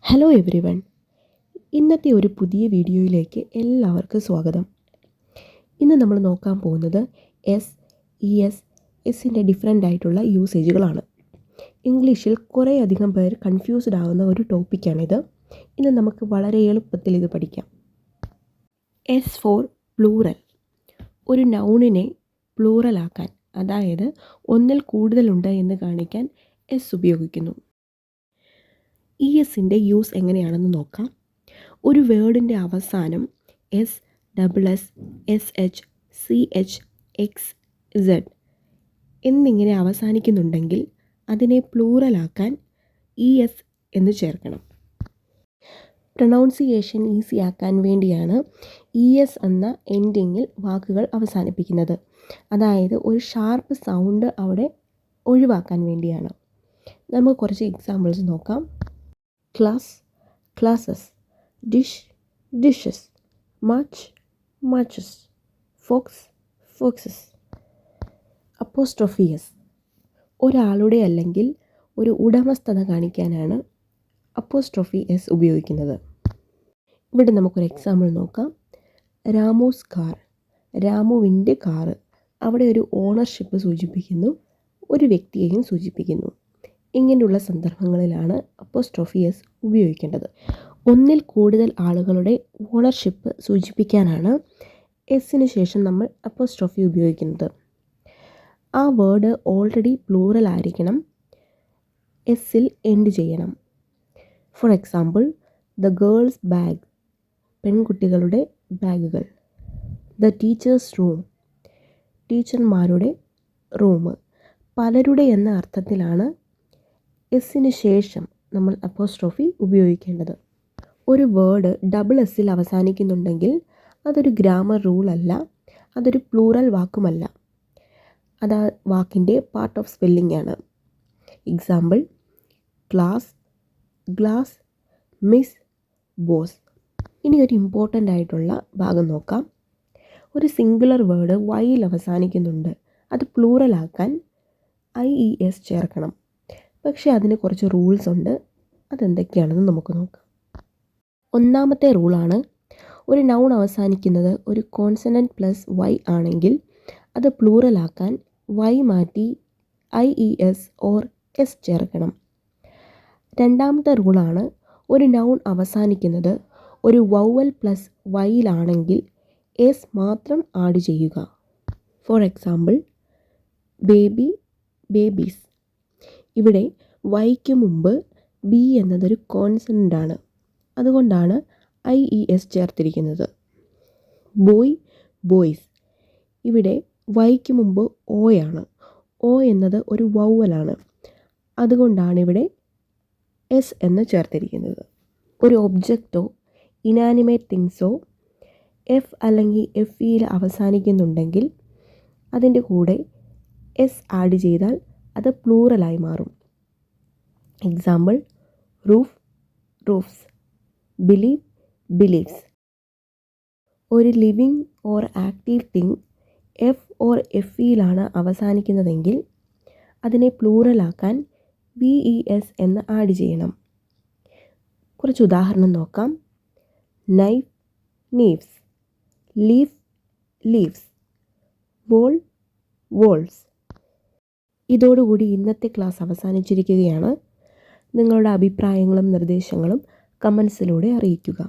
Hello every one. ഇന്നത്തെ ഒരു പുതിയ വീഡിയോയിലേക്ക് എല്ലാവർക്കും സ്വാഗതം. ഇന്ന് നമ്മൾ നോക്കാൻ പോകുന്നത് എസ്, ഇ എസ്, എസിൻ്റെ ഡിഫറെൻ്റ് ആയിട്ടുള്ള യൂസേജുകളാണ്. ഇംഗ്ലീഷിൽ കുറേയധികം പേർ കൺഫ്യൂസ്ഡ് ആവുന്ന ഒരു ടോപ്പിക്കാണിത്. ഇന്ന് നമുക്ക് വളരെ എളുപ്പത്തിൽ ഇത് പഠിക്കാം. S for plural. ഒരു നൗണിനെ പ്ലൂറലാക്കാൻ, അതായത് ഒന്നിൽ കൂടുതലുണ്ട് എന്ന് കാണിക്കാൻ എസ് ഉപയോഗിക്കുന്നു. ഇ എസിൻ്റെ യൂസ് എങ്ങനെയാണെന്ന് നോക്കാം. ഒരു വേർഡിൻ്റെ അവസാനം S, double S, S H, C H, X, Z എന്നിങ്ങനെ അവസാനിക്കുന്നുണ്ടെങ്കിൽ അതിനെ പ്ലൂറലാക്കാൻ ഇ എസ് എന്ന് ചേർക്കണം. പ്രൊനൗൺസിയേഷൻ ഈസി ആക്കാൻ വേണ്ടിയാണ് ഇ എസ് എന്ന എൻഡിങ്ങിൽ വാക്കുകൾ അവസാനിപ്പിക്കുന്നത്. അതായത് ഒരു ഷാർപ്പ് സൗണ്ട് അവിടെ ഒഴിവാക്കാൻ വേണ്ടിയാണ്. നമുക്ക് കുറച്ച് എക്സാമ്പിൾസ് നോക്കാം. Class, classes, dish, dishes, match, matches, fox, foxes. Apostrophe S. ഒരാളുടെ അല്ലെങ്കിൽ ഒരു ഉടമസ്ഥത കാണിക്കാനാണ് അപ്പോസ്ട്രോഫി എസ് ഉപയോഗിക്കുന്നത്. ഇവിടെ നമുക്കൊരു എക്സാമ്പിൾ നോക്കാം. രാമൂസ് കാർ, രാമുവിൻ്റെ കാറ്. അവിടെ ഒരു ഓണർഷിപ്പ് സൂചിപ്പിക്കുന്നു, ഒരു വ്യക്തിയെയും സൂചിപ്പിക്കുന്നു. ഇങ്ങനെയുള്ള സന്ദർഭങ്ങളിലാണ് അപ്പോസ്ട്രോഫി എസ് ഉപയോഗിക്കേണ്ടത്. ഒന്നിൽ കൂടുതൽ ആളുകളുടെ ഓണർഷിപ്പ് സൂചിപ്പിക്കാനാണ് എസിന് ശേഷം നമ്മൾ അപ്പോസ്ട്രോഫി ഉപയോഗിക്കുന്നത്. ആ വേർഡ് ഓൾറെഡി പ്ലൂറൽ ആയിരിക്കണം, എസിൽ എൻഡ് ചെയ്യണം. For example, the girls bag, പെൺകുട്ടികളുടെ ബാഗുകൾ. ദ ടീച്ചേഴ്സ് റൂം, ടീച്ചർമാരുടെ റൂം. പലരുടെ എന്ന അർത്ഥത്തിലാണ് എസിന് ശേഷം നമ്മൾ അപ്പോസ്ട്രോഫി ഉപയോഗിക്കേണ്ടത്. ഒരു വേർഡ് ഡബിൾ എസിൽ അവസാനിക്കുന്നുണ്ടെങ്കിൽ അതൊരു ഗ്രാമർ റൂൾ അല്ല, അതൊരു പ്ലൂറൽ വാക്കുമല്ല. അത് ആ വാക്കിൻ്റെ പാർട്ട് ഓഫ് സ്പെല്ലിംഗ് ആണ്. Example, class, glass, miss, boss. ഇനി ഒരു ഇമ്പോർട്ടൻ്റ് ആയിട്ടുള്ള ഭാഗം നോക്കാം. ഒരു സിംഗുലർ വേർഡ് വൈയിൽ അവസാനിക്കുന്നുണ്ട്, അത് പ്ലൂറലാക്കാൻ IES ചേർക്കണം. പക്ഷേ അതിന് കുറച്ച് റൂൾസ് ഉണ്ട്. അതെന്തൊക്കെയാണെന്ന് നമുക്ക് നോക്കാം. ഒന്നാമത്തെ റൂളാണ്, ഒരു നൗൺ അവസാനിക്കുന്നത് ഒരു കോൺസണൻറ്റ് പ്ലസ് വൈ ആണെങ്കിൽ അത് പ്ലൂറലാക്കാൻ വൈ മാറ്റി IES ഓർ എസ് ചേർക്കണം. രണ്ടാമത്തെ റൂളാണ്, ഒരു നൗൺ അവസാനിക്കുന്നത് ഒരു വൗവൽ പ്ലസ് വൈയിലാണെങ്കിൽ എസ് മാത്രം ആഡ് ചെയ്യുക. For example, baby, babies. ഇവിടെ വൈക്ക് മുമ്പ് ബി എന്നതൊരു കോൺസണൻ്റ് ആണ്, അതുകൊണ്ടാണ് IES ചേർത്തിരിക്കുന്നത്. Boy, boys. ഇവിടെ വൈക്ക് മുമ്പ് ഓയാണ്, ഓ എന്നത് ഒരു വൗവലാണ്, അതുകൊണ്ടാണ് ഇവിടെ എസ് എന്ന് ചേർത്തിരിക്കുന്നത്. ഒരു ഒബ്ജക്റ്റോ ഇനാനിമേറ്റ് തിങ്സോ എഫ് അല്ലെങ്കിൽ FEയിൽ അവസാനിക്കുന്നുണ്ടെങ്കിൽ അതിൻ്റെ കൂടെ എസ് ആഡ് ചെയ്താൽ അത് പ്ലൂറലായി മാറും. Example, roof, roofs, believe, believes. ഒരു living or active thing F or FEയിലാണ് അവസാനിക്കുന്നതെങ്കിൽ അതിനെ പ്ലൂറലാക്കാൻ VES എന്ന് ആഡ് ചെയ്യണം. കുറച്ച് ഉദാഹരണം നോക്കാം. Knife, knives, leaf, leaves, wolf, wolves. ഇതോടുകൂടി ഇന്നത്തെ ക്ലാസ് അവസാനിച്ചിരിക്കുകയാണ്. നിങ്ങളുടെ അഭിപ്രായങ്ങളും നിർദ്ദേശങ്ങളും കമൻസിലൂടെ അറിയിക്കുക.